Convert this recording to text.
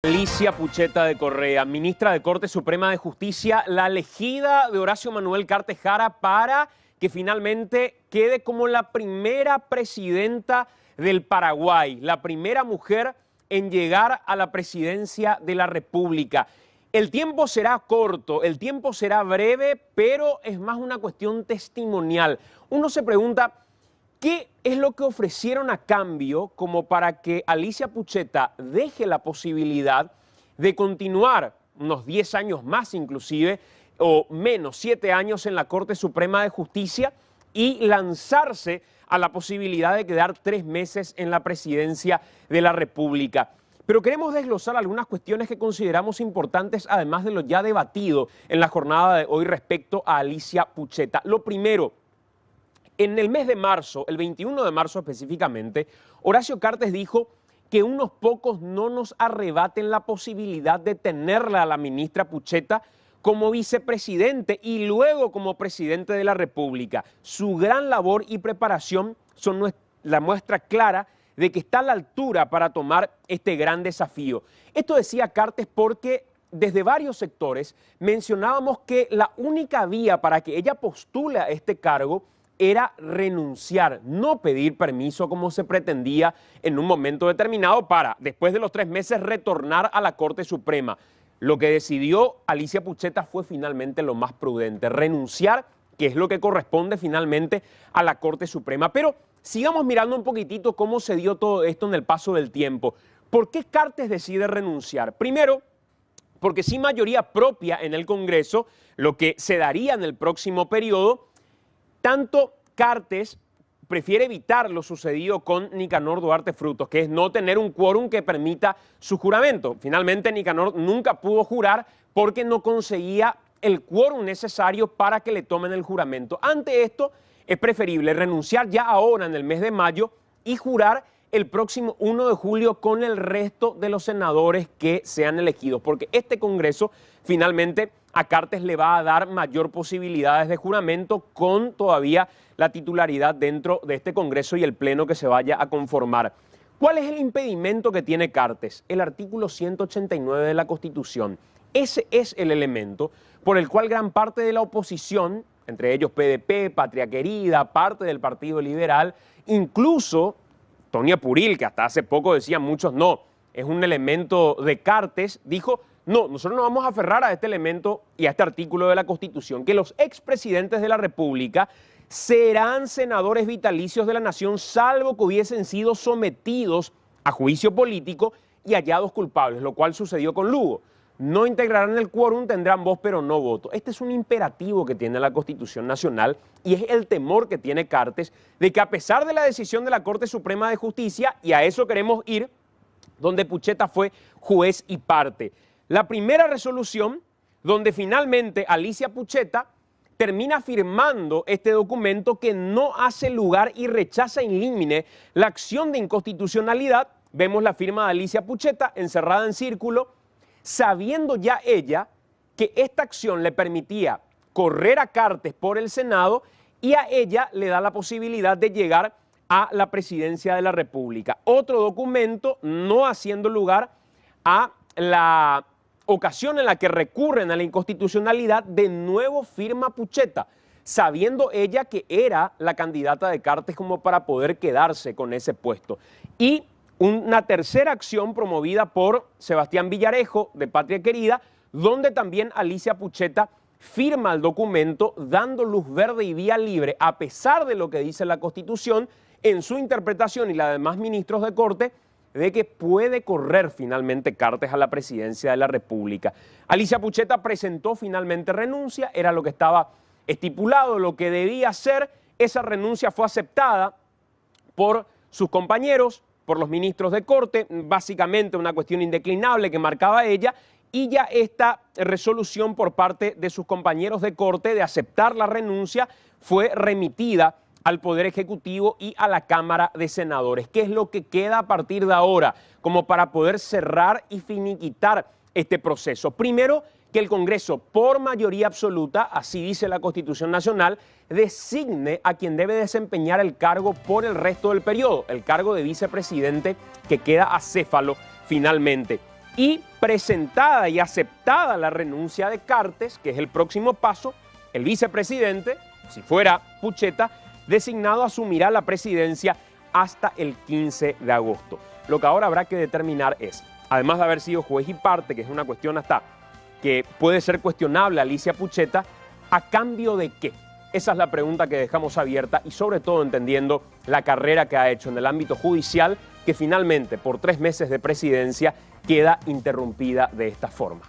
Alicia Pucheta de Correa, ministra de Corte Suprema de Justicia, la elegida de Horacio Manuel Cartes Jara para que finalmente quede como la primera presidenta del Paraguay, la primera mujer en llegar a la presidencia de la República. El tiempo será corto, el tiempo será breve, pero es más una cuestión testimonial. Uno se pregunta, ¿qué es lo que ofrecieron a cambio como para que Alicia Pucheta deje la posibilidad de continuar unos 10 años más inclusive, o menos, 7 años en la Corte Suprema de Justicia y lanzarse a la posibilidad de quedar 3 meses en la presidencia de la República? Pero queremos desglosar algunas cuestiones que consideramos importantes, además de lo ya debatido en la jornada de hoy respecto a Alicia Pucheta. Lo primero, en el mes de marzo, el 21 de marzo específicamente, Horacio Cartes dijo que unos pocos no nos arrebaten la posibilidad de tenerla a la ministra Pucheta como vicepresidente y luego como presidente de la República. Su gran labor y preparación son la muestra clara de que está a la altura para tomar este gran desafío. Esto decía Cartes porque desde varios sectores mencionábamos que la única vía para que ella postule a este cargo era renunciar, no pedir permiso como se pretendía en un momento determinado para, después de los 3 meses, retornar a la Corte Suprema. Lo que decidió Alicia Pucheta fue finalmente lo más prudente, renunciar, que es lo que corresponde finalmente a la Corte Suprema. Pero sigamos mirando un poquitito cómo se dio todo esto en el paso del tiempo. ¿Por qué Cartes decide renunciar? Primero, porque sin mayoría propia en el Congreso, lo que se daría en el próximo periodo, tanto Cartes prefiere evitar lo sucedido con Nicanor Duarte Frutos, que es no tener un quórum que permita su juramento. Finalmente, Nicanor nunca pudo jurar porque no conseguía el quórum necesario para que le tomen el juramento. Ante esto, es preferible renunciar ya ahora en el mes de mayo y jurar el próximo 1 de julio con el resto de los senadores que sean elegidos, porque este Congreso finalmente a Cartes le va a dar mayor posibilidades de juramento con todavía la titularidad dentro de este Congreso y el Pleno que se vaya a conformar. ¿Cuál es el impedimento que tiene Cartes? El artículo 189 de la Constitución. Ese es el elemento por el cual gran parte de la oposición, entre ellos PDP, Patria Querida, parte del Partido Liberal, incluso Tonia Puril, que hasta hace poco decían muchos no, es un elemento de Cartes, dijo, no, nosotros nos vamos a aferrar a este elemento y a este artículo de la Constitución, que los expresidentes de la República serán senadores vitalicios de la nación, salvo que hubiesen sido sometidos a juicio político y hallados culpables, lo cual sucedió con Lugo. No integrarán el quórum, tendrán voz pero no voto. Este es un imperativo que tiene la Constitución Nacional y es el temor que tiene Cartes de que a pesar de la decisión de la Corte Suprema de Justicia, y a eso queremos ir, donde Pucheta fue juez y parte. La primera resolución, donde finalmente Alicia Pucheta termina firmando este documento que no hace lugar y rechaza in limine la acción de inconstitucionalidad, vemos la firma de Alicia Pucheta encerrada en círculo, sabiendo ya ella que esta acción le permitía correr a Cartes por el Senado y a ella le da la posibilidad de llegar a la presidencia de la República. Otro documento no haciendo lugar a la ocasión en la que recurren a la inconstitucionalidad, de nuevo firma Pucheta, sabiendo ella que era la candidata de Cartes como para poder quedarse con ese puesto. Y una tercera acción promovida por Sebastián Villarejo, de Patria Querida, donde también Alicia Pucheta firma el documento dando luz verde y vía libre, a pesar de lo que dice la Constitución, en su interpretación y la de demás ministros de Corte, de que puede correr finalmente Cartes a la presidencia de la República. Alicia Pucheta presentó finalmente renuncia, era lo que estaba estipulado, lo que debía hacer. Esa renuncia fue aceptada por sus compañeros, por los ministros de Corte, básicamente una cuestión indeclinable que marcaba ella, y ya esta resolución por parte de sus compañeros de Corte de aceptar la renuncia fue remitida al Poder Ejecutivo y a la Cámara de Senadores. ¿Qué es lo que queda a partir de ahora como para poder cerrar y finiquitar este proceso? Primero, que el Congreso, por mayoría absoluta, así dice la Constitución Nacional, designe a quien debe desempeñar el cargo por el resto del periodo, el cargo de vicepresidente que queda acéfalo finalmente. y presentada y aceptada la renuncia de Cartes, que es el próximo paso, el vicepresidente, si fuera Pucheta, designado asumirá la presidencia hasta el 15 de agosto. Lo que ahora habrá que determinar es, además de haber sido juez y parte, que es una cuestión hasta que puede ser cuestionable Alicia Pucheta, ¿a cambio de qué? Esa es la pregunta que dejamos abierta y sobre todo entendiendo la carrera que ha hecho en el ámbito judicial, que finalmente por 3 meses de presidencia queda interrumpida de esta forma.